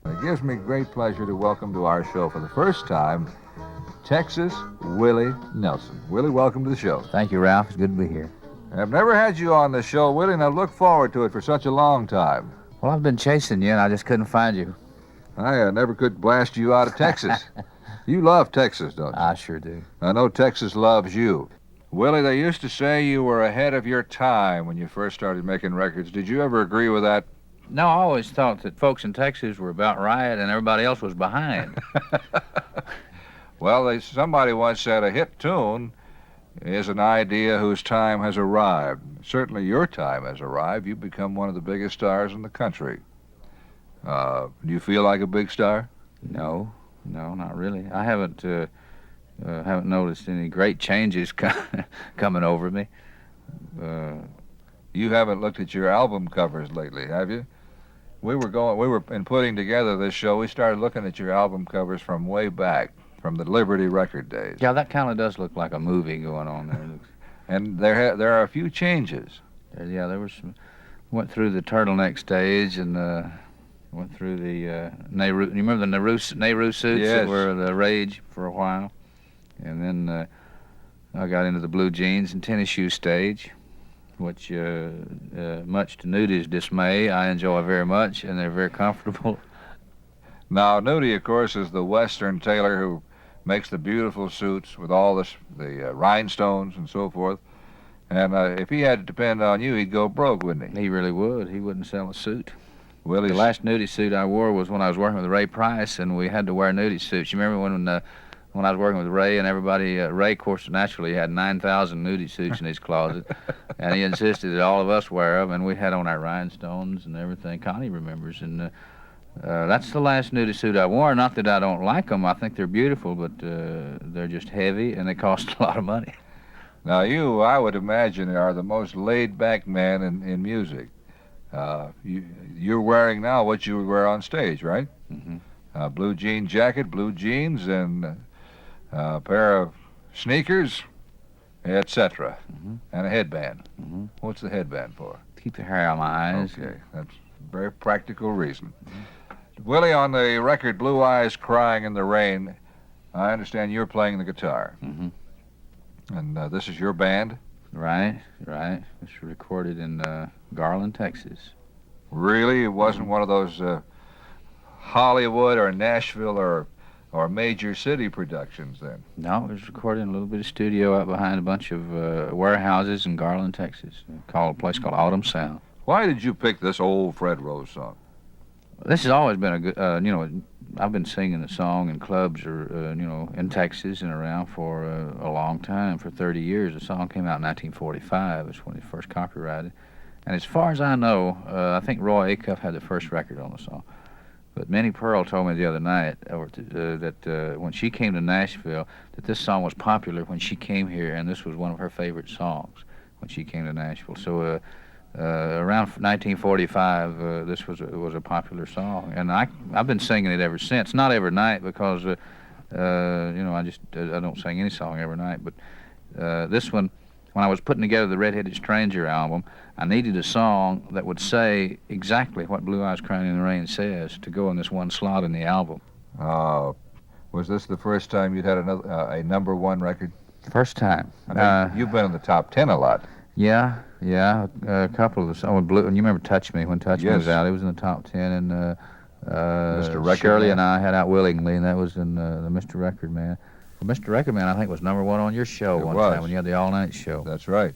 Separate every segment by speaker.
Speaker 1: It gives me great pleasure to welcome to our show for the first time Texas Willie Nelson. Willie, welcome to the show.
Speaker 2: Thank you, Ralph. It's good to be here.
Speaker 1: I've never had you on the show, Willie, and I've looked forward to it for such a long time.
Speaker 2: Well, I've been chasing you, and I just couldn't find you.
Speaker 1: I never could blast you out of Texas. You love Texas, don't you?
Speaker 2: I sure do.
Speaker 1: I know Texas loves you. Willie, they used to say you were ahead of your time when you first started making records. Did you ever agree with that?
Speaker 2: No, I always thought that folks in Texas were about right and everybody else was behind.
Speaker 1: Well, somebody once said a hit tune is an idea whose time has arrived. Certainly your time has arrived. You've become one of the biggest stars in the country. Do you feel like a big star?
Speaker 2: No, not really. I haven't noticed any great changes coming over me.
Speaker 1: You haven't looked at your album covers lately, have you? In putting together this show, we started looking at your album covers from way back, from the Liberty record days.
Speaker 2: Yeah, that kind of does look like a movie going on there.
Speaker 1: And there are a few changes.
Speaker 2: Yeah, there was some. Went through the turtleneck stage and went through the Nehru. You remember the Nehru suits
Speaker 1: Yes.
Speaker 2: that were the rage for a while? And then I got into the blue jeans and tennis shoe stage, which, much to Nudi's dismay, I enjoy very much, and they're very comfortable.
Speaker 1: Now, Nudie, of course, is the Western tailor who makes the beautiful suits with all the rhinestones and so forth. And if he had to depend on you, he'd go broke, wouldn't he?
Speaker 2: He really would. He wouldn't sell a suit.
Speaker 1: Well,
Speaker 2: The last Nudie suit I wore was when I was working with Ray Price, and we had to wear Nudie suits. You remember when I was working with Ray and everybody, Ray, of course, naturally had 9,000 Nudie suits in his closet, and he insisted that all of us wear them, and we had on our rhinestones and everything. Connie remembers, and that's the last Nudie suit I wore. Not that I don't like them. I think they're beautiful, but they're just heavy, and they cost a lot of money.
Speaker 1: Now, you, I would imagine, are the most laid-back man in music. You're wearing now what you would wear on stage, right?
Speaker 2: Mm-hmm.
Speaker 1: Blue jean jacket, blue jeans, and a pair of sneakers, etc.,
Speaker 2: Mm-hmm.
Speaker 1: and a headband.
Speaker 2: Mm-hmm.
Speaker 1: What's the headband for?
Speaker 2: Keep the hair out of my eyes.
Speaker 1: Okay, that's a very practical reason. Willie, on the record Blue Eyes Crying in the Rain, I understand you're playing the guitar.
Speaker 2: Mm-hmm.
Speaker 1: And this is your band?
Speaker 2: Right. It's recorded in Garland, Texas.
Speaker 1: Really? It wasn't one of those Hollywood or Nashville or major city productions then?
Speaker 2: No, it was recorded in a little bit of studio out behind a bunch of warehouses in Garland, Texas, a place called Autumn Sound.
Speaker 1: Why did you pick this old Fred Rose song?
Speaker 2: This has always been a good, I've been singing the song in clubs or, in Texas and around for a long time, for 30 years. The song came out in 1945. It's when it first copyrighted. And as far as I know, I think Roy Acuff had the first record on the song. But Minnie Pearl told me the other night that when she came to Nashville, that this song was popular when she came here, and this was one of her favorite songs when she came to Nashville. So around 1945, this was a popular song, and I've been singing it ever since. Not every night because I don't sing any song every night, but this one, when I was putting together the Red-Headed Stranger album, I needed a song that would say exactly what Blue Eyes Crying in the Rain says to go in this one slot in the album.
Speaker 1: Was this the first time you'd had a number one record?
Speaker 2: First time.
Speaker 1: You've been in the top 10 a lot.
Speaker 2: Yeah, a couple of the songs. Blue, and you remember Touch Me, when Touch Me was out, it was in the top 10, and
Speaker 1: Mr. Record
Speaker 2: Shirley
Speaker 1: Man.
Speaker 2: and I had Out Willingly, and that was in the Mr. Record Man. Well, Mr. Record Man, I think, was number one on your show
Speaker 1: It
Speaker 2: one
Speaker 1: was.
Speaker 2: time when you had the all-night show.
Speaker 1: That's right.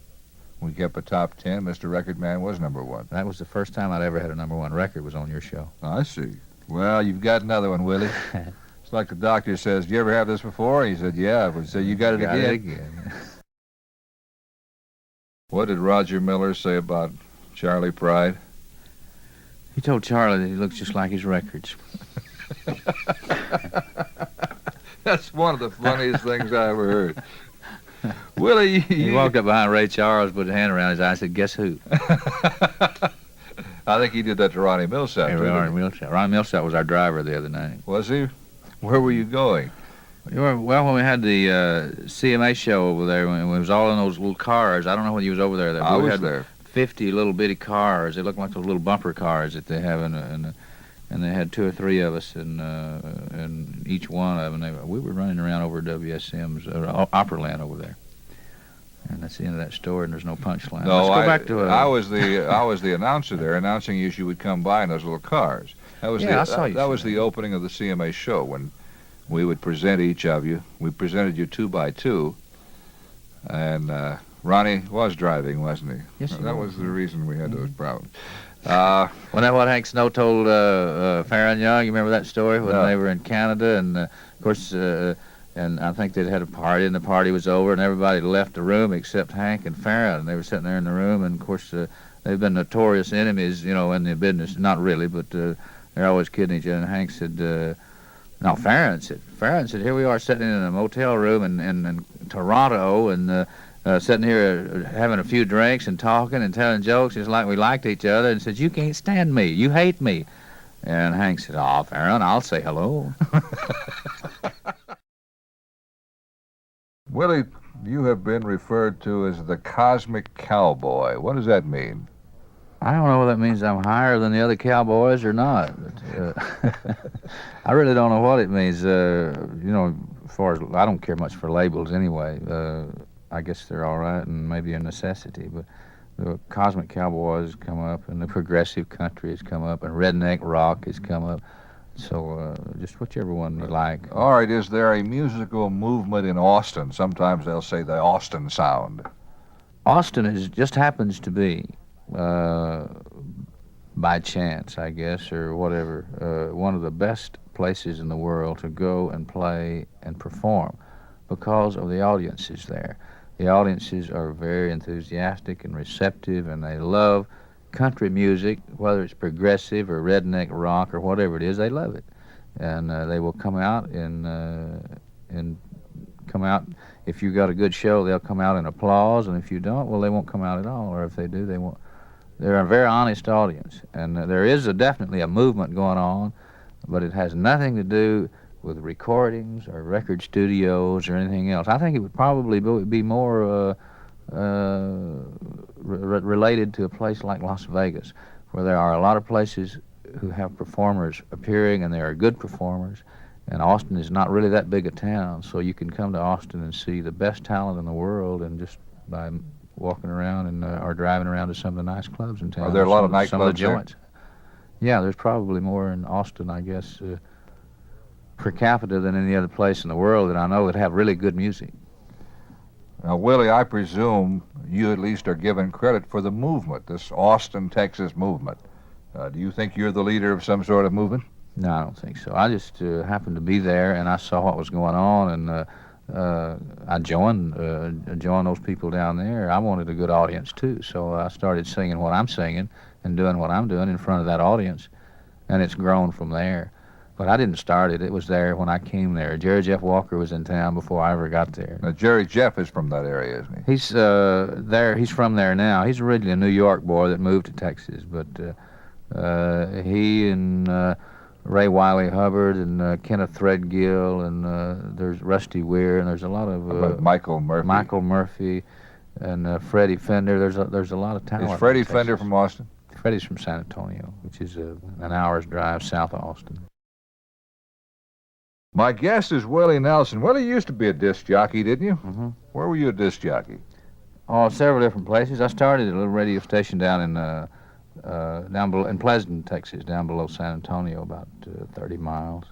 Speaker 1: We kept a top 10. Mr. Record Man was number one.
Speaker 2: That was the first time I'd ever had a number one record was on your show.
Speaker 1: I see. Well, you've got another one, Willie. It's like the doctor says, "Do you ever have this before?" He said, "Yeah." But so you got it again. What did Roger Miller say about Charlie Pride?
Speaker 2: He told Charlie that he looks just like his records.
Speaker 1: That's one of the funniest things I ever heard. Willie,
Speaker 2: He walked up behind Ray Charles, put his hand around his eye, and said, "Guess who?"
Speaker 1: I think he did that to Ronnie Millsap.
Speaker 2: Hey, Ronnie Millsap. Ronnie Millsap was our driver the other night.
Speaker 1: Was he? Where were you going?
Speaker 2: Well, when we had the CMA show over there, when it was all in those little cars, I don't know when you was over there.
Speaker 1: I
Speaker 2: we
Speaker 1: was
Speaker 2: had
Speaker 1: there.
Speaker 2: 50 little bitty cars. They looked like those little bumper cars that they have in and they had 2 or 3 of us, and each one of them, we were running around over WSM's Opryland over there. And that's the end of that story, and there's no punchline.
Speaker 1: No,
Speaker 2: Let's go back to
Speaker 1: I was the announcer there, announcing as you would come by in those little cars. That was
Speaker 2: I saw you.
Speaker 1: That was the opening of the CMA show when we would present each of you. We presented you 2 by 2, and Ronnie was driving, wasn't he?
Speaker 2: Yes, he
Speaker 1: that
Speaker 2: was.
Speaker 1: was the reason we had those problems.
Speaker 2: Wasn't that what Hank Snow told Farron Young? You remember that story when
Speaker 1: No.
Speaker 2: they were in Canada, and of course. And I think they'd had a party, and the party was over, and everybody left the room except Hank and Farrah, and they were sitting there in the room, and of course they've been notorious enemies, in the business. Not really, but they're always kidding each other. And Hank said, Farron said, here we are sitting in a motel room in Toronto, and sitting here having a few drinks and talking and telling jokes just like we liked each other, and said, you can't stand me, you hate me. And Hank said, Farron, I'll say hello.
Speaker 1: Willie, you have been referred to as the cosmic cowboy. What does that mean?
Speaker 2: I don't know whether that means I'm higher than the other cowboys or not. But, I really don't know what it means. As far as I don't care much for labels anyway. I guess they're all right and maybe a necessity. But the cosmic cowboy has come up, and the progressive country has come up, and redneck rock has come up. So just whichever one you like.
Speaker 1: All right, is there a musical movement in Austin? Sometimes they'll say the Austin sound.
Speaker 2: Austin just happens to be, by chance, I guess, or whatever, one of the best places in the world to go and play and perform because of the audiences there. The audiences are very enthusiastic and receptive, and they love country music, whether it's progressive or redneck rock or whatever it is. They love it, and they will come out and come out. If you got a good show, they'll come out in applause, and if you don't, well, they won't come out at all. Or if they do, they won't. They're a very honest audience, and there is definitely a movement going on, but it has nothing to do with recordings or record studios or anything else. I think it would probably be more related to a place like Las Vegas, where there are a lot of places who have performers appearing, and there are good performers, and Austin is not really that big a town, so you can come to Austin and see the best talent in the world, and just by walking around and or driving around to some of the nice clubs in town.
Speaker 1: Are there a lot of
Speaker 2: some of the
Speaker 1: nightclubs there?
Speaker 2: joints. Yeah, there's probably more in Austin, I guess, per capita than any other place in the world that I know that have really good music.
Speaker 1: Now, Willie, I presume you at least are given credit for the movement, this Austin, Texas movement. Do you think you're the leader of some sort of movement?
Speaker 2: No, I don't think so. I just happened to be there, and I saw what was going on, and I joined those people down there. I wanted a good audience, too, so I started singing what I'm singing and doing what I'm doing in front of that audience, and it's grown from there. But I didn't start it. It was there when I came there. Jerry Jeff Walker was in town before I ever got there.
Speaker 1: Now, Jerry Jeff is from that area, isn't he?
Speaker 2: He's there. He's from there now. He's originally a New York boy that moved to Texas, but he and Ray Wiley Hubbard and Kenneth Threadgill and there's Rusty Weir, and there's a lot of
Speaker 1: Michael Murphy.
Speaker 2: Michael Murphy and Freddie Fender. There's a lot of talent.
Speaker 1: Is Freddie
Speaker 2: in
Speaker 1: Fender
Speaker 2: Texas.
Speaker 1: from Austin?
Speaker 2: Freddie's from San Antonio, which is an hour's drive south of Austin.
Speaker 1: My guest is Willie Nelson. Willie, you used to be a disc jockey, didn't you?
Speaker 2: Mm-hmm.
Speaker 1: Where were you a disc jockey?
Speaker 2: Oh, several different places. I started at a little radio station down in Pleasant, Texas, down below San Antonio, about 30 miles.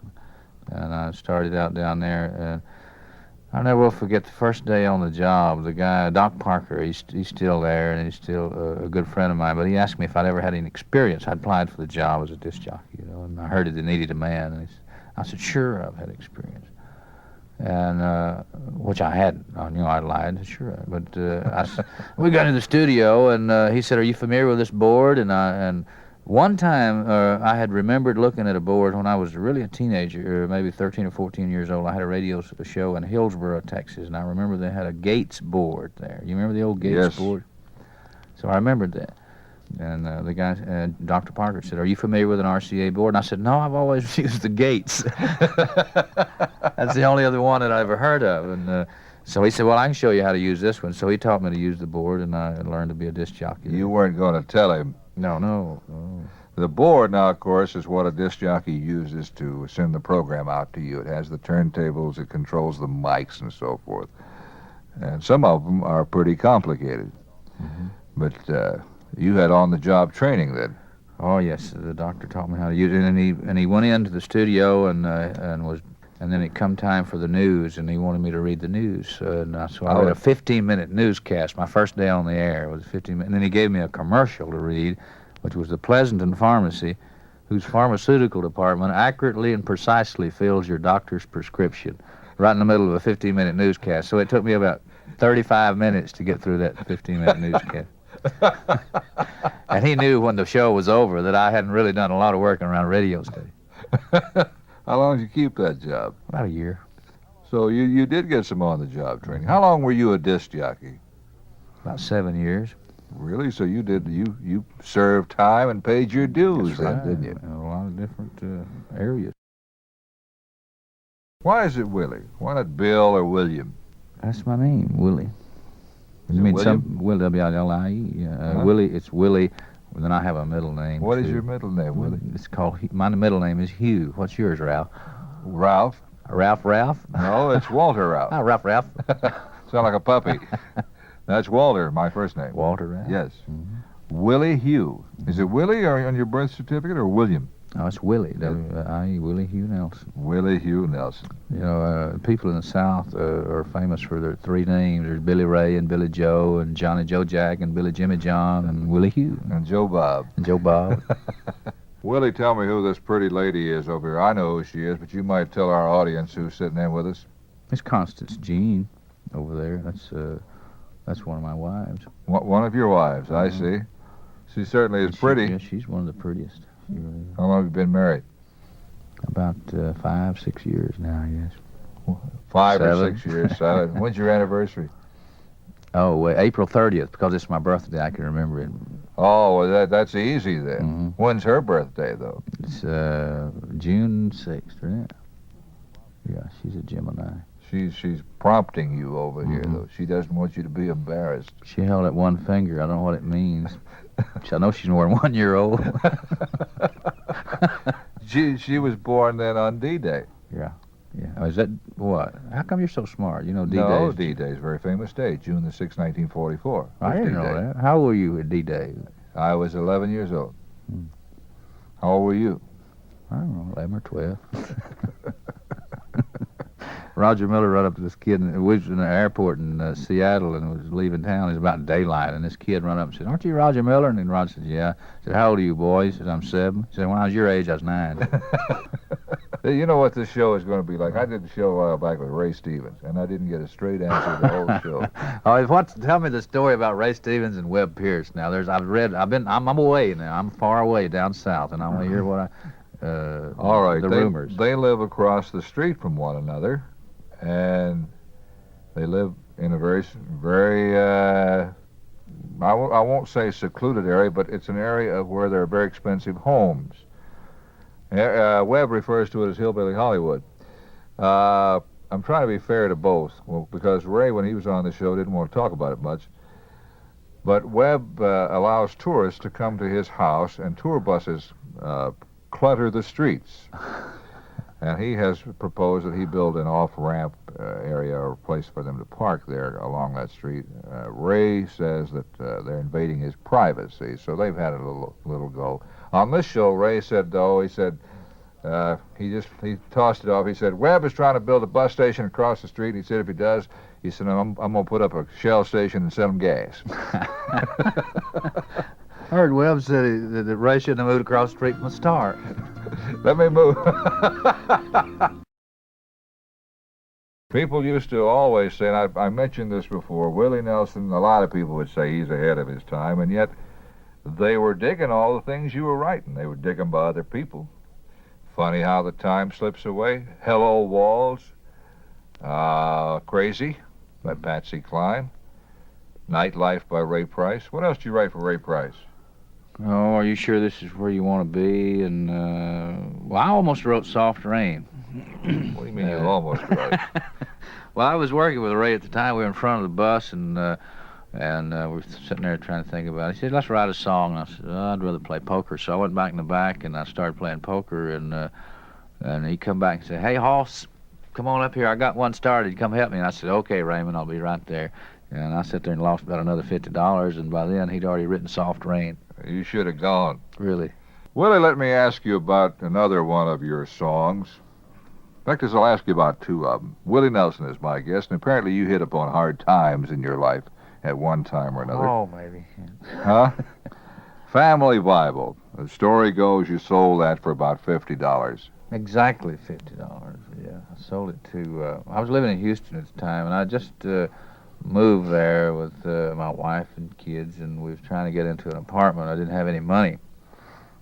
Speaker 2: And I started out down there, and I never will forget the first day on the job. The guy, Doc Parker, he's still there, and he's still a good friend of mine, but he asked me if I'd ever had any experience. I'd applied for the job as a disc jockey, and I heard that they needed a man, and I said, sure, I've had experience. And which I hadn't. I lied, sure. But we got into the studio, and he said, "Are you familiar with this board?" And one time I had remembered looking at a board when I was really a teenager, or maybe 13 or 14 years old. I had a radio show in Hillsboro, Texas, and I remember they had a Gates board there. You remember the old Gates
Speaker 1: Yes.
Speaker 2: board? So I remembered that. And the guy, Dr. Parker, said, "Are you familiar with an RCA board?" And I said, "No, I've always used the Gates." That's the only other one that I ever heard of. And so he said, "Well, I can show you how to use this one." So he taught me to use the board, and I learned to be a disc jockey.
Speaker 1: You weren't going to tell him.
Speaker 2: No.
Speaker 1: The board now, of course, is what a disc jockey uses to send the program out to you. It has the turntables, it controls the mics and so forth. And some of them are pretty complicated.
Speaker 2: Mm-hmm.
Speaker 1: But you had on-the-job training then.
Speaker 2: Oh yes, the doctor taught me how to use it, and he went into the studio and then it come time for the news, and he wanted me to read the news. So I read a 15-minute newscast. My first day on the air was 15 minutes, and then he gave me a commercial to read, which was the Pleasanton Pharmacy, whose pharmaceutical department accurately and precisely fills your doctor's prescription, right in the middle of a 15-minute newscast. So it took me about 35 minutes to get through that 15-minute newscast. And he knew when the show was over that I hadn't really done a lot of work around a radio station.
Speaker 1: How long did you keep that job?
Speaker 2: About a year.
Speaker 1: So you did get some on-the-job training. How long were you a disc jockey?
Speaker 2: About 7 years.
Speaker 1: Really? So you served time and paid your dues then,
Speaker 2: Right.
Speaker 1: didn't you?
Speaker 2: In a lot of different areas.
Speaker 1: Why is it Willie? Why not Bill or William?
Speaker 2: That's my name, Willie.
Speaker 1: Is it William?
Speaker 2: Willie, W-I-L-I-E.
Speaker 1: Huh?
Speaker 2: Willie, it's Willie. Then I have a middle name.
Speaker 1: What is
Speaker 2: too.
Speaker 1: your middle name, Willie?
Speaker 2: It's called, my middle name is Hugh. What's yours, Ralph?
Speaker 1: Ralph?
Speaker 2: Ralph?
Speaker 1: No, it's Walter Ralph.
Speaker 2: Oh, Ralph.
Speaker 1: Sound like a puppy. That's Walter, my first name.
Speaker 2: Walter Ralph?
Speaker 1: Yes.
Speaker 2: Mm-hmm.
Speaker 1: Willie Hugh. Is it Willie or on your birth certificate or William?
Speaker 2: No, it's Willie, W-I-E, Willie Hugh Nelson.
Speaker 1: Willie Hugh Nelson.
Speaker 2: You know, people in the South are famous for their three names. There's Billy Ray and Billy Joe and Johnny Joe Jack and Billy Jimmy John and Willie Hugh.
Speaker 1: And Joe Bob.
Speaker 2: And Joe Bob.
Speaker 1: Willie, tell me who this pretty lady is over here. I know who she is, but you might tell our audience who's sitting there with us.
Speaker 2: It's Constance Jean over there. That's one of my wives.
Speaker 1: One of your wives, I see. She certainly is pretty.
Speaker 2: Yeah, she's one of the prettiest. She really is.
Speaker 1: How long have you been married?
Speaker 2: About 5, 6 years now, I guess.
Speaker 1: 5 or
Speaker 2: 7.
Speaker 1: 6 years. 7. When's your anniversary?
Speaker 2: Oh, wait, April 30th, because it's my birthday. I can remember it.
Speaker 1: Oh, well, that's easy then.
Speaker 2: Mhm.
Speaker 1: When's her birthday, though?
Speaker 2: It's June 6th, right? Yeah, she's a Gemini.
Speaker 1: She's prompting you over here,
Speaker 2: Mhm.
Speaker 1: though. She doesn't want you to be embarrassed.
Speaker 2: She held up one finger. I don't know what it means. I know she's more than 1 year old.
Speaker 1: She was born then on D-Day.
Speaker 2: Yeah. Oh, is that what? How come you're so smart? You know D-Day.
Speaker 1: No, D-Day is a very famous day, June the 6th, 1944.
Speaker 2: I
Speaker 1: was
Speaker 2: didn't know
Speaker 1: D-Day.
Speaker 2: that. How old were you at D-Day?
Speaker 1: I was 11 years old.
Speaker 2: Hmm.
Speaker 1: How old were you?
Speaker 2: I don't know, 11 or 12. Roger Miller run up to this kid, and we was in the airport in Seattle, and was leaving town. It was about daylight, and this kid run up and said, "Aren't you Roger Miller?" And then Roger said, "Yeah." I said, "How old are you, boy?" He said, "I'm 7." He said, "When I was your age, I was 9."
Speaker 1: You know what this show is going to be like? I did the show a while back with Ray Stevens, and I didn't get a straight answer the whole show.
Speaker 2: Oh, tell me the story about Ray Stevens and Webb Pierce. Now, I'm away now. I'm far away down south, and I want to hear what
Speaker 1: All right,
Speaker 2: the rumors.
Speaker 1: They live across the street from one another, and they live in a very I won't say secluded area, but it's an area of where there are very expensive homes. Webb refers to it as Hillbilly Hollywood. I'm trying to be fair to both, because Ray, when he was on the show, didn't want to talk about it much. But Webb allows tourists to come to his house, and tour buses clutter the streets. And he has proposed that he build an off-ramp area or place for them to park there along that street. Ray says that they're invading his privacy, so they've had a little go. On this show, Ray said, though, he tossed it off. He said, Webb is trying to build a bus station across the street. He said, if he does, he said, I'm going to put up a Shell station and sell him gas.
Speaker 2: I heard Webb said that Ray shouldn't have moved across the street from the start.
Speaker 1: Let me move. People used to always say, and I mentioned this before, Willie Nelson, a lot of people would say he's ahead of his time, and yet they were digging all the things you were writing. They were digging by other people. Funny how the time slips away. Hello, Walls. Crazy by Patsy Cline. Nightlife by Ray Price. What else do you write for Ray Price?
Speaker 2: Oh, are you sure this is where you want to be? And, well, I almost wrote Soft Rain.
Speaker 1: What do you mean you almost wrote?
Speaker 2: Well, I was working with Ray at the time. We were in front of the bus, and And we were sitting there trying to think about it. He said, let's write a song. And I said, oh, I'd rather play poker. So I went back in the back and I started playing poker. And he come back and said, hey, Hoss, come on up here. I got one started. Come help me. And I said, okay, Raymond, I'll be right there. And I sat there and lost about another $50. And by then, he'd already written Soft Rain.
Speaker 1: You should have gone.
Speaker 2: Really?
Speaker 1: Willie, let me ask you about another one of your songs. In fact, I'll ask you about two of them. Willie Nelson is my guest, and apparently you hit upon hard times in your life at one time or another.
Speaker 2: Oh, maybe.
Speaker 1: Huh? Family Bible. The story goes you sold that for about $50.
Speaker 2: Exactly $50, yeah. I sold it to, I was living in Houston at the time, and I just moved there with my wife and kids, and we was trying to get into an apartment. I didn't have any money.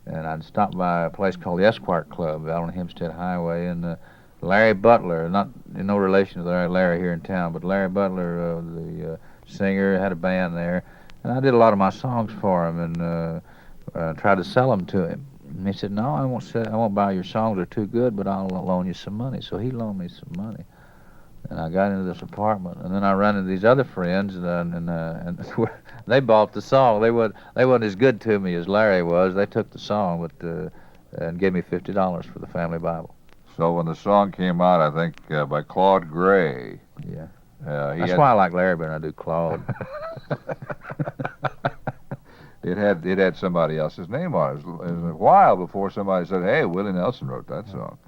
Speaker 2: And I'd stopped by a place called the Esquire Club out on Hempstead Highway, and Larry Butler, not in no relation to Larry here in town, but Larry Butler, the singer, had a band there, and I did a lot of my songs for him and tried to sell them to him. And he said, no, I won't buy your songs, they're too good, but I'll loan you some money. So he loaned me some money. And I got into this apartment, and then I ran into these other friends, and they bought the song. They wasn't as good to me as Larry was. They took the song, but and gave me $50 for the Family Bible.
Speaker 1: So when the song came out, I think by Claude Gray.
Speaker 2: Yeah. That's why I like Larry better than I do Claude.
Speaker 1: It had somebody else's name on it. It was a while before somebody said, "Hey, Willie Nelson wrote that song."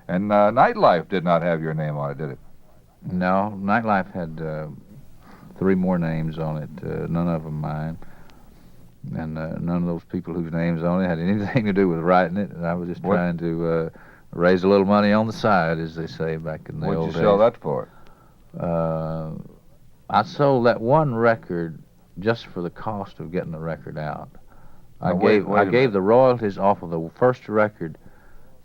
Speaker 1: And Nightlife did not have your name on it, did it?
Speaker 2: No, Nightlife had 3 more names on it, none of them mine. And none of those people whose names on it had anything to do with writing it. And I was just trying to raise a little money on the side, as they say back in the old days.
Speaker 1: What'd you sell that for?
Speaker 2: I sold that one record just for the cost of getting the record out. I gave the royalties off of the first record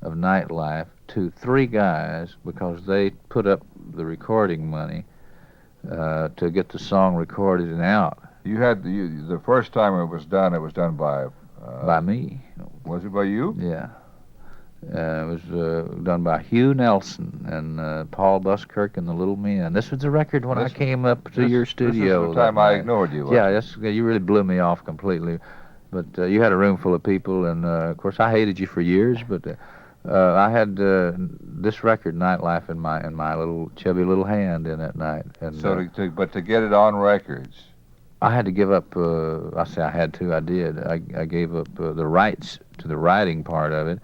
Speaker 2: of Nightlife to 3 guys because they put up the recording money to get the song recorded and out.
Speaker 1: You had the first time it was done by
Speaker 2: me.
Speaker 1: Was it by you?
Speaker 2: Yeah. It was done by Hugh Nelson and Paul Buskirk and the Little Men. This was the record when I came up to your studio.
Speaker 1: This is the time I ignored you.
Speaker 2: Yeah, you really blew me off completely. But you had a room full of people, and of course I hated you for years. But I had this record, Nightlife, in my little chubby little hand in that night. And
Speaker 1: so, to get it on records,
Speaker 2: I had to give up. I did. I gave up the rights to the writing part of it.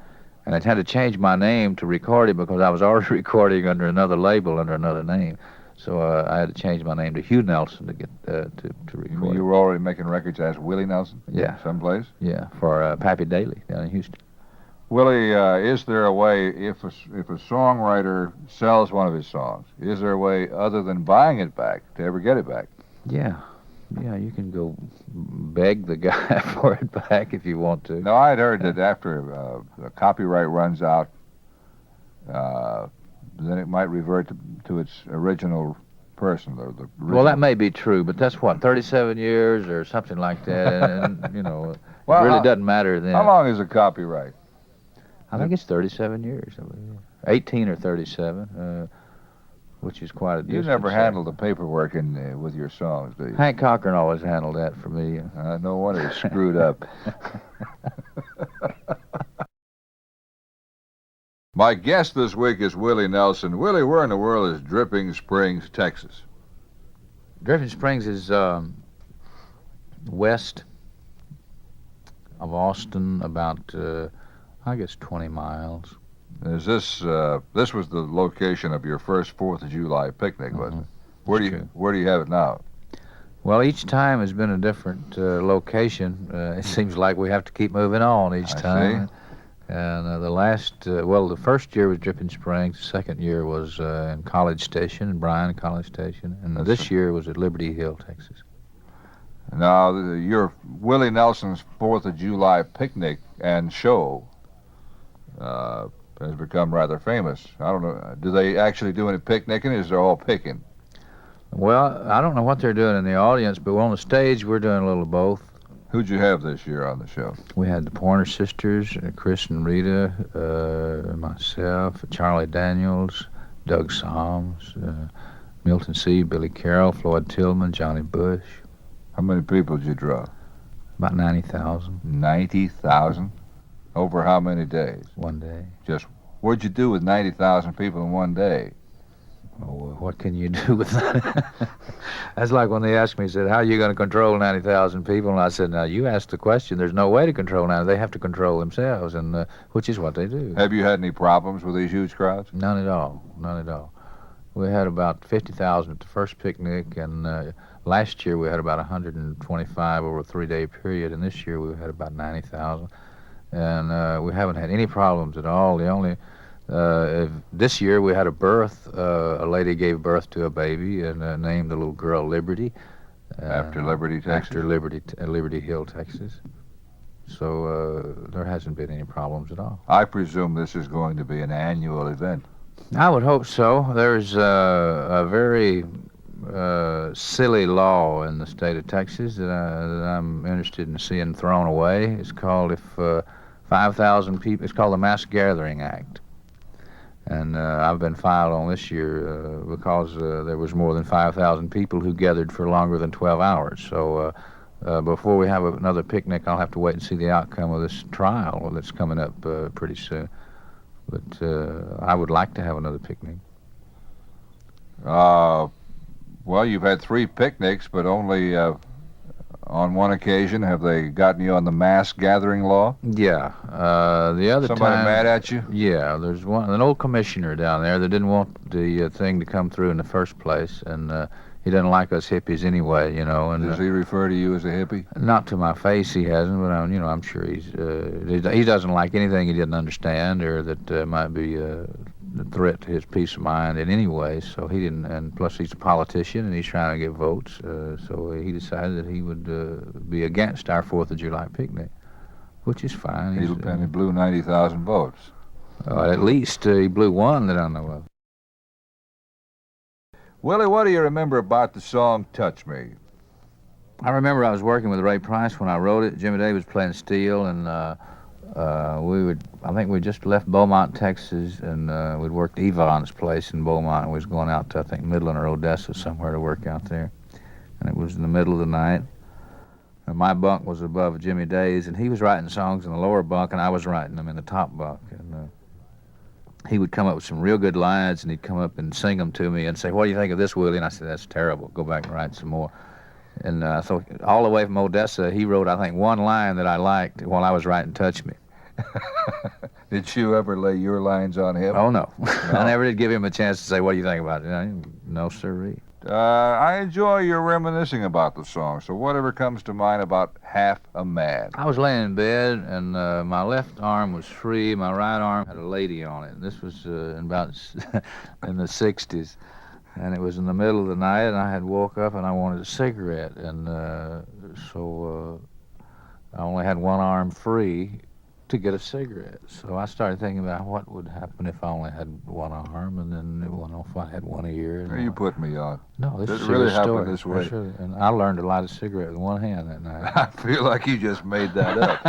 Speaker 2: And I had to change my name to record it because I was already recording under another label, under another name. So I had to change my name to Hugh Nelson to get to record.
Speaker 1: You were already making records as Willie Nelson?
Speaker 2: Yeah.
Speaker 1: Someplace?
Speaker 2: Yeah, for Pappy Daly down in Houston.
Speaker 1: Willie, is there a way, if a songwriter sells one of his songs, is there a way other than buying it back to ever get it back?
Speaker 2: Yeah. Yeah, you can go beg the guy for it back if you want to.
Speaker 1: No, I'd heard that after the copyright runs out, then it might revert to its original person. The original.
Speaker 2: Well, that may be true, but that's 37 years or something like that, and it really doesn't matter then.
Speaker 1: How long is a copyright?
Speaker 2: I think it's 37 years. 18 or 37. Which is quite a distance.
Speaker 1: You never handled the paperwork with your songs, do you?
Speaker 2: Hank Cochran always handled that for me.
Speaker 1: No wonder he screwed up. My guest this week is Willie Nelson. Willie, where in the world is Dripping Springs, Texas?
Speaker 2: Dripping Springs is west of Austin, about, I guess, 20 miles.
Speaker 1: Is this was the location of your first 4th of July picnic, wasn't it? Where do you have it now?
Speaker 2: Well, each time has been a different location. It seems like we have to keep moving on each time.
Speaker 1: See.
Speaker 2: And the first year was Dripping Springs. The second year was in College Station, Bryan College Station, and this year was at Liberty Hill, Texas.
Speaker 1: Now, your Willie Nelson's 4th of July picnic and show has become rather famous. I don't know. Do they actually do any picnicking, or is it all picking?
Speaker 2: Well, I don't know what they're doing in the audience, but on the stage we're doing a little of both.
Speaker 1: Who'd you have this year on the show?
Speaker 2: We had the Pointer Sisters, Chris and Rita, myself, Charlie Daniels, Doug Soms, Milton C., Billy Carroll, Floyd Tillman, Johnny Bush.
Speaker 1: How many people did you draw?
Speaker 2: About 90,000
Speaker 1: 90,000? Over how many days?
Speaker 2: one day.
Speaker 1: Just, what'd you do with 90,000 people in one day?
Speaker 2: Oh, what can you do with that? That's like when they asked me, said, how are you going to control 90,000 people? And I said, now, you asked the question. There's no way to control 90. They have to control themselves, and which is what they do.
Speaker 1: Have you had any problems with these huge crowds?
Speaker 2: None at all. None at all. We had about 50,000 at the first picnic, and last year we had about 125 over a 3-day period, and this year we had about 90,000. And we haven't had any problems at all. The only this year we had a birth. A lady gave birth to a baby and named the little girl Liberty.
Speaker 1: After Liberty, Texas?
Speaker 2: After Liberty Hill, Texas. So there hasn't been any problems at all.
Speaker 1: I presume this is going to be an annual event.
Speaker 2: I would hope so. There's a very silly law in the state of Texas that I'm interested in seeing thrown away. It's called 5,000 people. It's called the Mass Gathering Act. And I've been filed on this year because there was more than 5,000 people who gathered for longer than 12 hours. So before we have another picnic, I'll have to wait and see the outcome of this trial that's coming up pretty soon. But I would like to have another picnic.
Speaker 1: Well, you've had 3 picnics, but only on one occasion have they gotten you on the mass gathering law?
Speaker 2: Yeah. The other
Speaker 1: Somebody
Speaker 2: time,
Speaker 1: mad at you?
Speaker 2: Yeah, there's an old commissioner down there that didn't want the thing to come through in the first place, and he doesn't like us hippies anyway, you know. And
Speaker 1: does he refer to you as a hippie?
Speaker 2: Not to my face, he hasn't, but I'm sure he doesn't like anything he didn't understand or that might be a threat to his peace of mind in any way. So he didn't, and plus he's a politician and he's trying to get votes. So he decided that he would be against our 4th of July picnic, which is fine.
Speaker 1: And he blew 90,000 votes.
Speaker 2: At least he blew one that I know of.
Speaker 1: Willie, what do you remember about the song Touch Me?
Speaker 2: I remember I was working with Ray Price when I wrote it. Jimmy Davis playing steel, and I think we just left Beaumont, Texas, and we'd worked Yvonne's place in Beaumont, and we was going out to, I think, Midland or Odessa somewhere to work out there. And it was in the middle of the night. And my bunk was above Jimmy Day's, and he was writing songs in the lower bunk, and I was writing them in the top bunk. And he would come up with some real good lines, and he'd come up and sing them to me and say, what do you think of this, Willie? And I said, that's terrible. Go back and write some more. And so all the way from Odessa, he wrote, I think, one line that I liked while I was writing Touch Me.
Speaker 1: Did you ever lay your lines on him?
Speaker 2: Oh, no. I never did give him a chance to say, what do you think about it? No, sirree.
Speaker 1: I enjoy your reminiscing about the song, so whatever comes to mind about Half a Man.
Speaker 2: I was laying in bed, and my left arm was free. My right arm had a lady on it. This was in the 60s. And it was in the middle of the night, and I had woke up, and I wanted a cigarette. And so I only had one arm free to get a cigarette. So I started thinking about what would happen if I only had one arm, and then if I had one ear. And
Speaker 1: You put me on.
Speaker 2: No, this
Speaker 1: Did
Speaker 2: is
Speaker 1: it really
Speaker 2: a
Speaker 1: happen
Speaker 2: story.
Speaker 1: this way?
Speaker 2: And I learned to light a cigarette with one hand that night.
Speaker 1: I feel like you just made that up.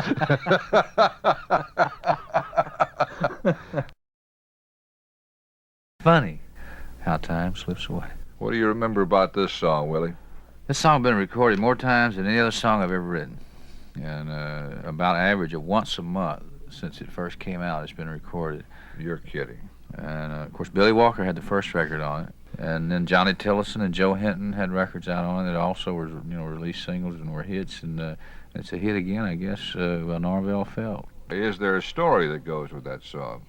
Speaker 2: Funny how time slips away.
Speaker 1: What do you remember about this song, Willie?
Speaker 2: This song has been recorded more times than any other song I've ever written. And about an average of once a month since it first came out, it's been recorded.
Speaker 1: You're kidding.
Speaker 2: And, of course, Billy Walker had the first record on it. And then Johnny Tillotson and Joe Hinton had records out on it that also were, released singles and were hits. And it's a hit again, I guess, by Norvell Felt.
Speaker 1: Is there a story that goes with that song?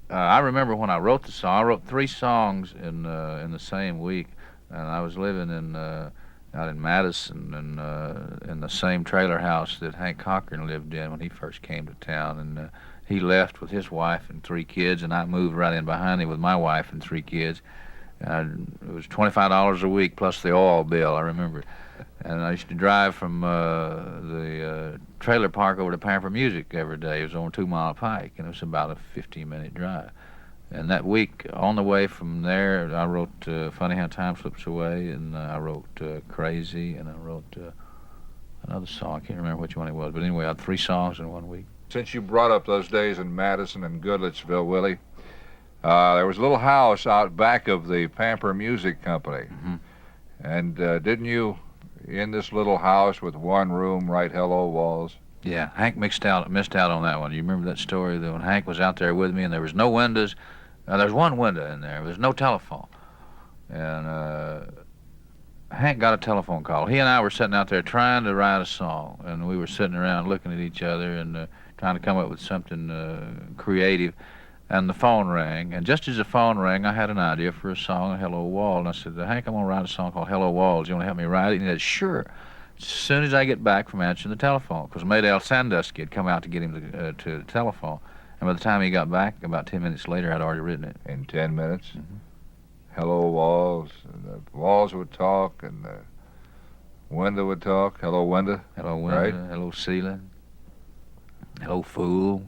Speaker 2: I remember when I wrote the song. I wrote 3 songs in the same week, and I was living out in Madison and in the same trailer house that Hank Cochran lived in when he first came to town. And he left with his wife and 3 kids, and I moved right in behind him with my wife and 3 kids. And it was $25 a week plus the oil bill, I remember. And I used to drive from the trailer park over to Pamper Music every day. It was on 2 Mile Pike, and it was about a 15-minute drive. And that week, on the way from there, I wrote Funny How Time Slips Away, and I wrote Crazy, and I wrote another song. I can't remember which one it was, but anyway, I had 3 songs in 1 week.
Speaker 1: Since you brought up those days in Madison and Goodlettsville, Willie, there was a little house out back of the Pamper Music Company.
Speaker 2: Mm-hmm.
Speaker 1: And didn't you in this little house with one room, write hello walls?
Speaker 2: Yeah, Hank missed out on that one. You remember that story that when Hank was out there with me and there was no windows? There's one window in there. There's no telephone. And Hank got a telephone call. He and I were sitting out there trying to write a song, and we were sitting around looking at each other and trying to come up with something creative. And the phone rang, and just as the phone rang, I had an idea for a song, Hello Wall. And I said, Hank, I'm going to write a song called Hello Walls. You want to help me write it? And he said, sure. As soon as I get back from answering the telephone, because Maydale Sandusky had come out to get him to the telephone. And by the time he got back, about 10 minutes later, I'd already written it.
Speaker 1: In 10 minutes?
Speaker 2: Mm-hmm.
Speaker 1: Hello walls, and the walls would talk, and the window would talk. Hello window.
Speaker 2: Hello window.
Speaker 1: Right?
Speaker 2: Hello ceiling. Hello fool.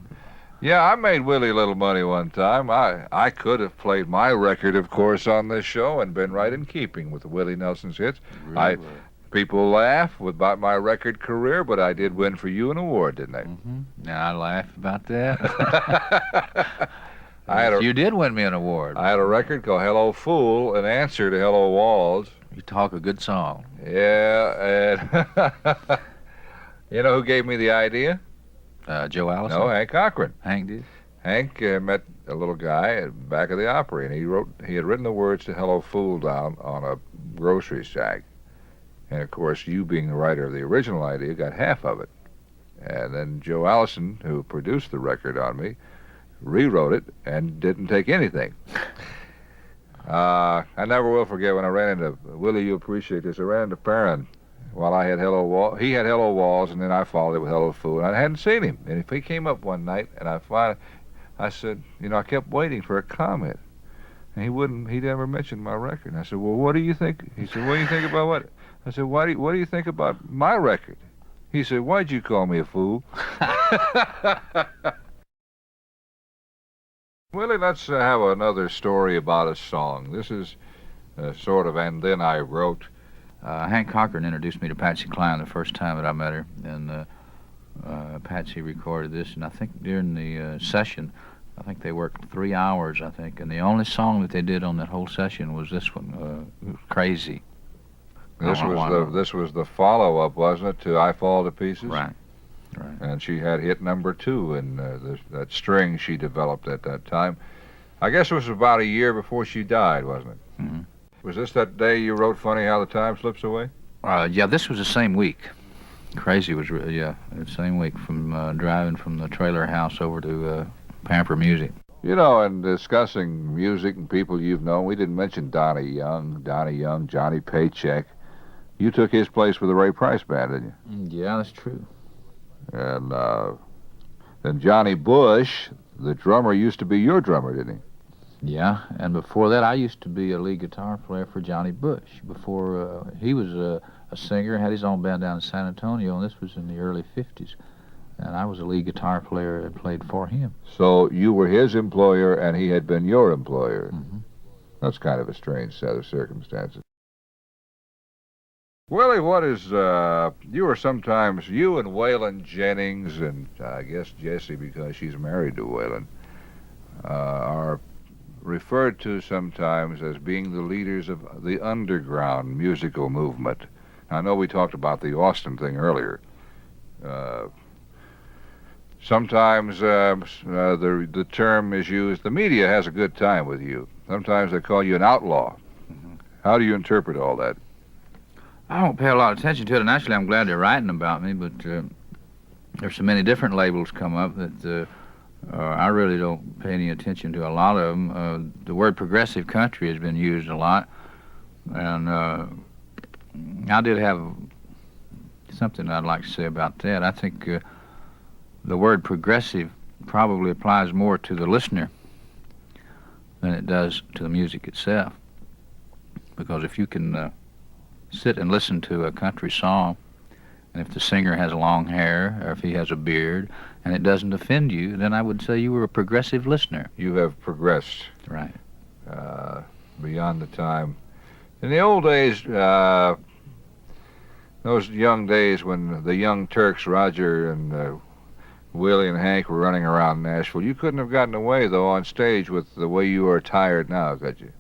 Speaker 1: Yeah, I made Willie a little money one time. I could have played my record, of course, on this show and been right in keeping with the Willie Nelson's hits.
Speaker 2: Really?
Speaker 1: People laugh about my record career, but I did win for you an award, didn't I?
Speaker 2: Mm-hmm. Now I laugh about that. You did win me an award.
Speaker 1: I had a record called Hello Fool, an answer to Hello Walls.
Speaker 2: You talk a good song.
Speaker 1: Yeah, and you know who gave me the idea?
Speaker 2: Joe Allison?
Speaker 1: No, Hank Cochran.
Speaker 2: Hank did?
Speaker 1: Hank met a little guy at the back of the Opry, and he had written the words to Hello Fool down on a grocery sack. And, of course, you being the writer of the original idea got half of it. And then Joe Allison, who produced the record on me, rewrote it and didn't take anything. I never will forget when I ran into, Willie, you appreciate this, I ran into Perrin while I had Hello Walls. He had Hello Walls, and then I followed it with Hello Fool, and I hadn't seen him. And if he came up one night, and I said, I kept waiting for a comment. And he never mentioned my record. And I said, well, what do you think? He said, what do you think about what? I said, what do you think about my record? He said, why'd you call me a fool? Willie, let's have another story about a song. This is sort of, and then I wrote.
Speaker 2: Hank Cochran introduced me to Patsy Cline the first time that I met her, and Patsy recorded this, and I think during the session, I think they worked 3 hours, I think, and the only song that they did on that whole session was this one, Crazy.
Speaker 1: This was the follow-up, wasn't it, to I Fall to Pieces?
Speaker 2: Right.
Speaker 1: And she had hit number 2 in that string she developed at that time. I guess it was about a year before she died, wasn't it?
Speaker 2: Mm-hmm.
Speaker 1: Was this that day you wrote Funny How the Time Slips Away?
Speaker 2: Yeah, this was the same week. Crazy was, the same week from driving from the trailer house over to Pamper Music.
Speaker 1: In discussing music and people you've known, we didn't mention Donnie Young, Johnny Paycheck. You took his place with the Ray Price Band, didn't you?
Speaker 2: Yeah, that's true.
Speaker 1: And then Johnny Bush, the drummer, used to be your drummer, didn't he?
Speaker 2: Yeah, and before that, I used to be a lead guitar player for Johnny Bush. Before he was a singer, had his own band down in San Antonio, and this was in the early 50s. And I was a lead guitar player and played for him.
Speaker 1: So you were his employer, and he had been your employer.
Speaker 2: Mm-hmm.
Speaker 1: That's kind of a strange set of circumstances. Willie, you and Waylon Jennings, and I guess Jessie, because she's married to Waylon, are referred to sometimes as being the leaders of the underground musical movement. I know we talked about the Austin thing earlier. Sometimes the term is used, the media has a good time with you. Sometimes they call you an outlaw. Mm-hmm. How do you interpret all that?
Speaker 2: I don't pay a lot of attention to it, and actually I'm glad they're writing about me, but there's so many different labels come up that I really don't pay any attention to a lot of them. The word progressive country has been used a lot, and I did have something I'd like to say about that. I think the word progressive probably applies more to the listener than it does to the music itself, because if you can sit and listen to a country song, and if the singer has long hair or if he has a beard and it doesn't offend you, then I would say you were a progressive listener.
Speaker 1: You have progressed.
Speaker 2: Right.
Speaker 1: Beyond the time. In the old days, those young days when the Young Turks, Roger and Willie and Hank were running around Nashville, you couldn't have gotten away, though, on stage with the way you are attired now, could you?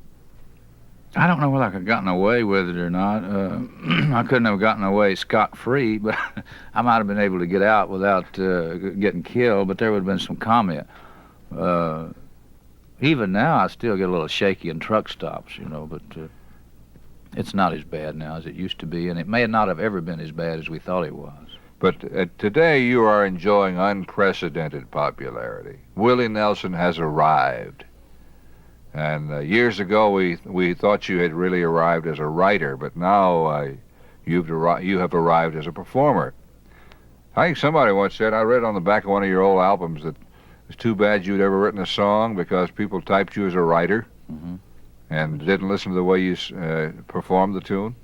Speaker 2: I don't know whether I could have gotten away with it or not. I couldn't have gotten away scot-free, but I might have been able to get out without getting killed, but there would have been some comment. Even now, I still get a little shaky in truck stops, but it's not as bad now as it used to be, and it may not have ever been as bad as we thought it was.
Speaker 1: But today you are enjoying unprecedented popularity. Willie Nelson has arrived. And years ago we thought you had really arrived as a writer, but now you have arrived as a performer. I think somebody once said, I read on the back of one of your old albums, that it's too bad you'd ever written a song because people typed you as a writer and didn't listen to the way you performed the tune.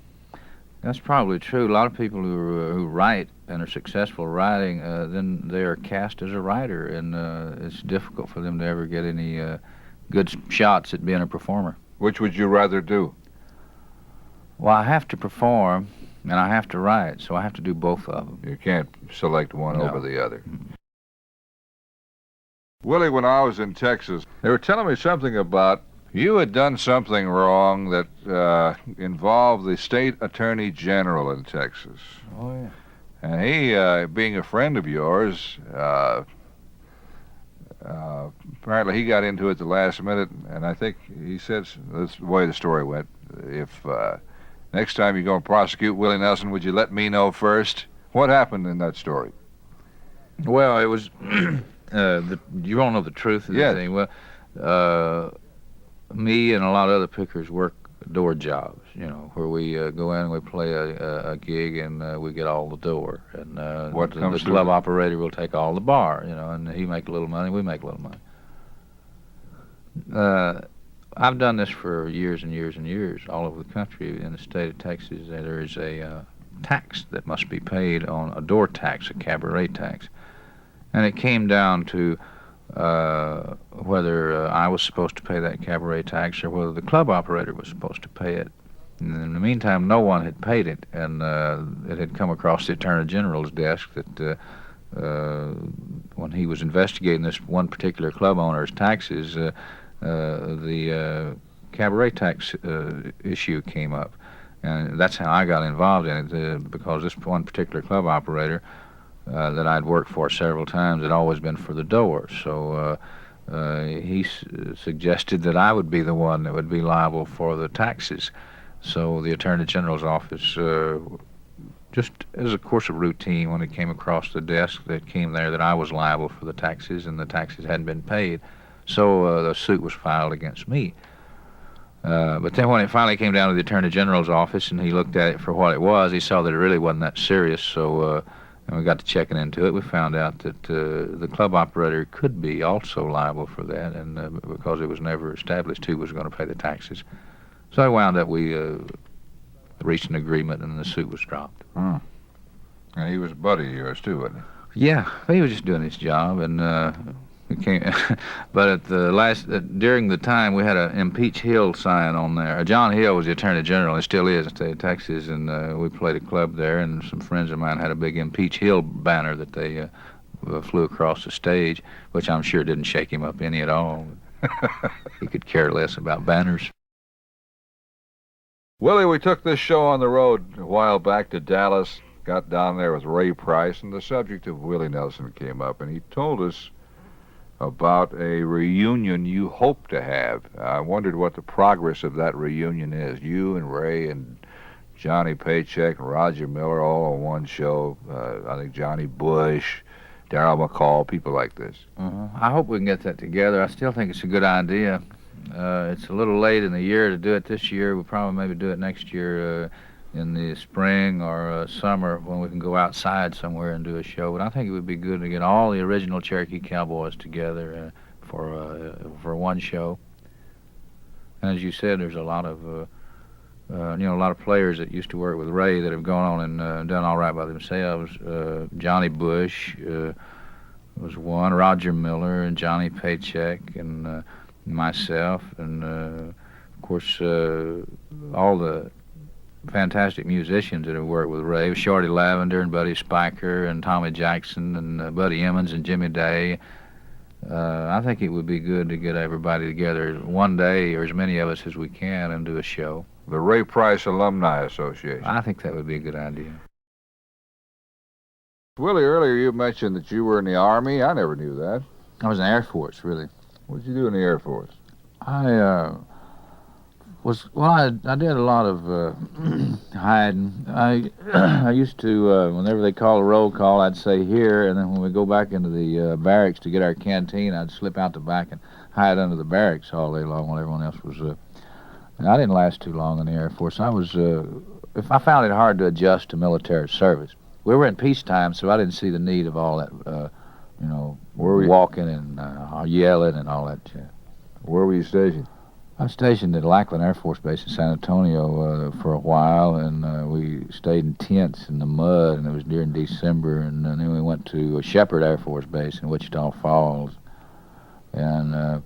Speaker 2: That's probably true. A lot of people who write and are successful writing, then they are cast as a writer, and it's difficult for them to ever get any good shots at being a performer.
Speaker 1: Which would you rather do?
Speaker 2: Well, I have to perform, and I have to write, so I have to do both of them.
Speaker 1: You can't select one
Speaker 2: No.
Speaker 1: over the other. Willie, when I was in Texas, they were telling me something about you had done something wrong that involved the state attorney general in Texas.
Speaker 2: Oh, yeah.
Speaker 1: And he, being a friend of yours, apparently he got into it the last minute, and I think he said, that's the way the story went, if next time you're going to prosecute Willie Nelson, would you let me know first? What happened in that story?
Speaker 2: Well, it was, you don't know the truth of the
Speaker 1: Yes.
Speaker 2: thing. Well, me and a lot of other pickers work door jobs, where we go in and we play a gig and we get all the door. And
Speaker 1: What
Speaker 2: the
Speaker 1: comes
Speaker 2: club
Speaker 1: through?
Speaker 2: operator will take all the bar, and he make a little money, we make a little money. I've done this for years and years and years all over the country. In the state of Texas, there is a tax that must be paid on a door tax, a cabaret tax. And it came down to whether I was supposed to pay that cabaret tax or whether the club operator was supposed to pay it. And in the meantime, no one had paid it, and it had come across the Attorney General's desk that when he was investigating this one particular club owner's taxes, the cabaret tax issue came up. And that's how I got involved in it, because this one particular club operator that I'd worked for several times had always been for the door. So he suggested that I would be the one that would be liable for the taxes. So the Attorney General's office, just as a course of routine, when it came across the desk that came there that I was liable for the taxes and the taxes hadn't been paid, so the suit was filed against me. But then when it finally came down to the Attorney General's office and he looked at it for what it was, he saw that it really wasn't that serious. So and we got to checking into it. We found out that the club operator could be also liable for that, and because it was never established who was going to pay the taxes. So I wound up, we reached an agreement and the suit was dropped.
Speaker 1: And he was a buddy of yours too, wasn't he?
Speaker 2: Yeah, he was just doing his job, and it came. But at the last, during the time, we had an Impeach Hill sign on there. John Hill was the Attorney General, and still is in the state of Texas, and we played a club there, and some friends of mine had a big Impeach Hill banner that they flew across the stage, which I'm sure didn't shake him up any at all. He could care less about banners.
Speaker 1: Willie, we took this show on the road a while back to Dallas, got down there with Ray Price, and the subject of Willie Nelson came up, and he told us about a reunion you hope to have. I wondered what the progress of that reunion is. You and Ray and Johnny Paycheck and Roger Miller all on one show. I think Johnny Bush, Darryl McCall, people like this.
Speaker 2: I hope we can get that together. I still think it's a good idea. It's a little late in the year to do it this year. We'll probably maybe do it next year in the spring or summer when we can go outside somewhere and do a show. But I think it would be good to get all the original Cherokee Cowboys together for one show. And as you said, there's a lot of a lot of players that used to work with Ray that have gone on and done all right by themselves. Johnny Bush was one, Roger Miller and Johnny Paycheck and myself, and of course all the fantastic musicians that have worked with Ray, Shorty Lavender and Buddy Spiker and Tommy Jackson and Buddy Emmons and Jimmy Day. I think it would be good to get everybody together one day, or as many of us as we can, and do a show.
Speaker 1: The Ray Price Alumni Association.
Speaker 2: I think that would be a good idea.
Speaker 1: Willie, earlier you mentioned that you were in the Army. I never knew that.
Speaker 2: I was in the Air Force, really.
Speaker 1: What did you do in the Air Force?
Speaker 2: I did a lot of hiding. I used to, whenever they call a roll call, I'd say here, and then when we go back into the barracks to get our canteen, I'd slip out the back and hide under the barracks all day long while everyone else was. I didn't last too long in the Air Force. I found it hard to adjust to military service. We were in peacetime, so I didn't see the need of all that, walking and yelling and all that.
Speaker 1: Where were you stationed?
Speaker 2: I was stationed at Lackland Air Force Base in San Antonio for a while, and we stayed in tents in the mud, and it was during December, and then we went to Shepherd Air Force Base in Wichita Falls, and then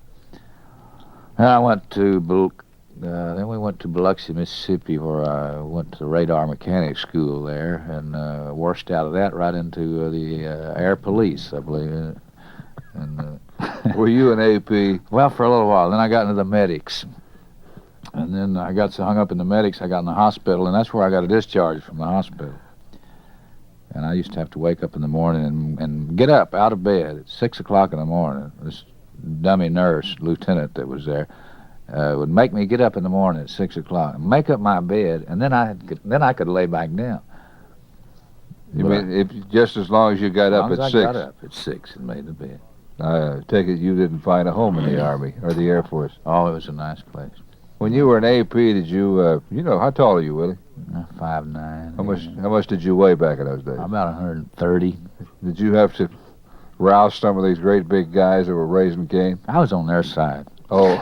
Speaker 2: I went to then we went to Biloxi, Mississippi, where I went to the radar mechanic school there, and worked out of that right into the Air Police, I believe.
Speaker 1: Were you an AP?
Speaker 2: Well, for a little while. Then I got into the medics. And then I got so hung up in the medics, I got in the hospital, and that's where I got a discharge from the hospital. And I used to have to wake up in the morning and get up out of bed at 6 o'clock in the morning. This dummy nurse, lieutenant that was there, would make me get up in the morning at 6 o'clock and make up my bed, and then I could lay back down.
Speaker 1: You mean just as long as you got up at 6?
Speaker 2: I got up at 6 and made the bed.
Speaker 1: I take it you didn't find a home in the Army or the Air Force.
Speaker 2: Oh, it was a nice place.
Speaker 1: When you were an AP, did you, how tall are you, Willie?
Speaker 2: 5'9".
Speaker 1: How much did you weigh back in those days?
Speaker 2: About 130.
Speaker 1: Did you have to rouse some of these great big guys that were raising cane?
Speaker 2: I was on their side.
Speaker 1: Oh.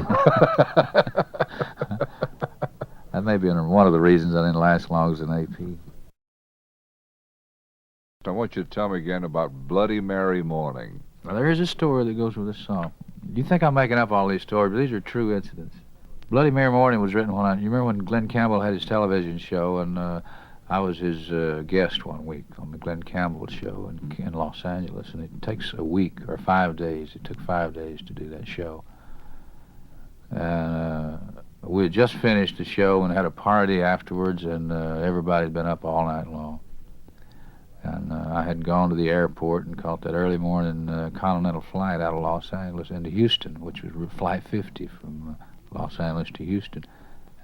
Speaker 2: That may be one of the reasons I didn't last long as an AP.
Speaker 1: I want you to tell me again about Bloody Mary Morning.
Speaker 2: Well, there is a story that goes with this song. You think I'm making up all these stories, but these are true incidents. Bloody Mary Morning was written you remember when Glenn Campbell had his television show, and I was his guest one week on the Glenn Campbell show in Los Angeles, and it takes a week or 5 days. It took 5 days to do that show. And we had just finished the show and had a party afterwards, and everybody had been up all night long. And I had gone to the airport and caught that early morning Continental flight out of Los Angeles into Houston, which was Flight 50 from Los Angeles to Houston.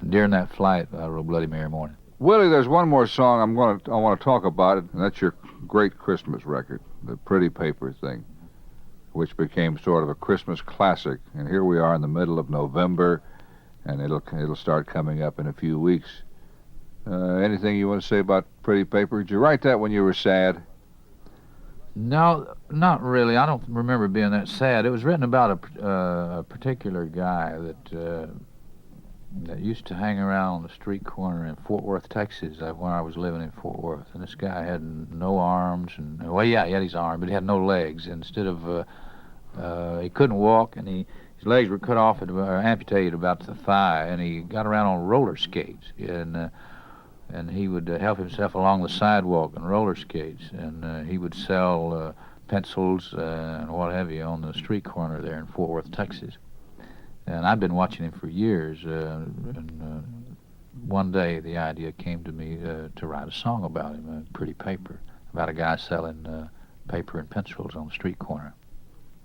Speaker 2: And during that flight, I wrote Bloody Mary Morning.
Speaker 1: Willie, there's one more song I want to talk about it, and that's your great Christmas record, the Pretty Paper thing, which became sort of a Christmas classic. And here we are in the middle of November, and it'll start coming up in a few weeks. Anything you want to say about Pretty Paper? Did you write that when you were sad?
Speaker 2: No, not really. I don't remember being that sad. It was written about a particular guy that used to hang around on the street corner in Fort Worth, Texas, when I was living in Fort Worth. And this guy had no arms, he had his arm, but he had no legs. Instead of, he couldn't walk, and his legs were cut off or amputated about the thigh, and he got around on roller skates. And he would help himself along the sidewalk on roller skates, and he would sell pencils and what have you on the street corner there in Fort Worth, Texas. And I've been watching him for years, and one day the idea came to me to write a song about him, Pretty Paper, about a guy selling paper and pencils on the street corner.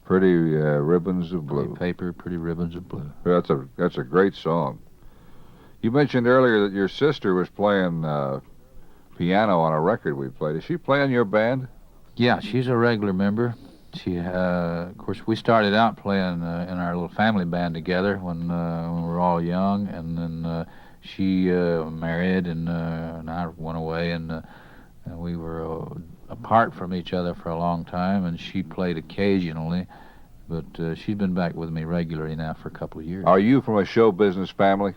Speaker 1: Pretty Ribbons of Blue.
Speaker 2: Pretty Paper, Pretty Ribbons of Blue.
Speaker 1: That's a great song. You mentioned earlier that your sister was playing piano on a record we played. Is she playing your band?
Speaker 2: Yeah, she's a regular member. She, of course, we started out playing in our little family band together when we were all young, and then she married, and I went away, and we were apart from each other for a long time, and she played occasionally, but she's been back with me regularly now for a couple of years.
Speaker 1: Are you from a show business family?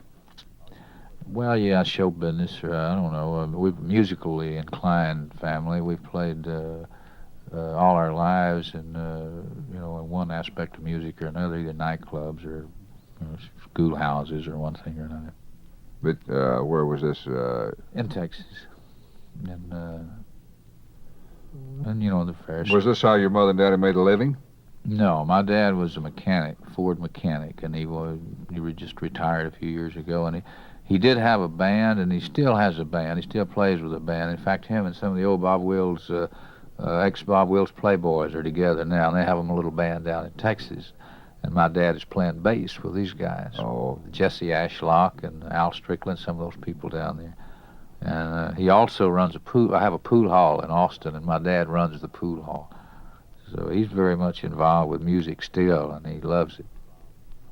Speaker 2: Well, yeah, show business, or I don't know. We're musically inclined family. We've played all our lives, and in one aspect of music or another, either nightclubs or schoolhouses or one thing or another.
Speaker 1: But where was this?
Speaker 2: In Texas, and the fair.
Speaker 1: Was this how your mother and daddy made a living?
Speaker 2: No, my dad was a mechanic, Ford mechanic, and he just retired a few years ago. And he did have a band, and he still has a band. He still plays with a band. In fact, him and some of the old Bob Wills, ex-Bob Wills Playboys are together now, and they have them a little band down in Texas. And my dad is playing bass with these guys.
Speaker 1: Oh,
Speaker 2: Jesse Ashlock and Al Strickland, some of those people down there. And he also runs a pool. I have a pool hall in Austin, and my dad runs the pool hall. So he's very much involved with music still, and he loves it.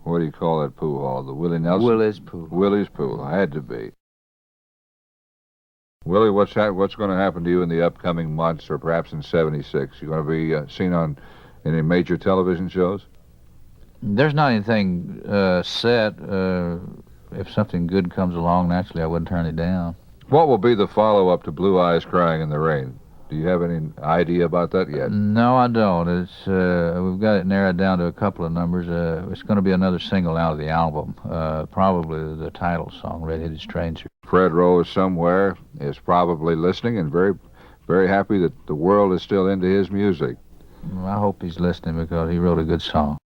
Speaker 1: what do you call that pool hall? The Willie Nelson?
Speaker 2: Willie's pool.
Speaker 1: Willie's pool. Had to be. Willie, what's going to happen to you in the upcoming months, or perhaps in '76? You going to be seen on any major television shows?
Speaker 2: There's not anything set. If something good comes along, naturally, I wouldn't turn it down.
Speaker 1: What will be the follow-up to Blue Eyes Crying in the Rain? Do you have any idea about that yet?
Speaker 2: No, I don't. It's we've got it narrowed down to a couple of numbers. It's going to be another single out of the album, probably the title song, "Red-Headed Stranger."
Speaker 1: Fred Rose somewhere is probably listening and very, very happy that the world is still into his music.
Speaker 2: I hope he's listening because he wrote a good song.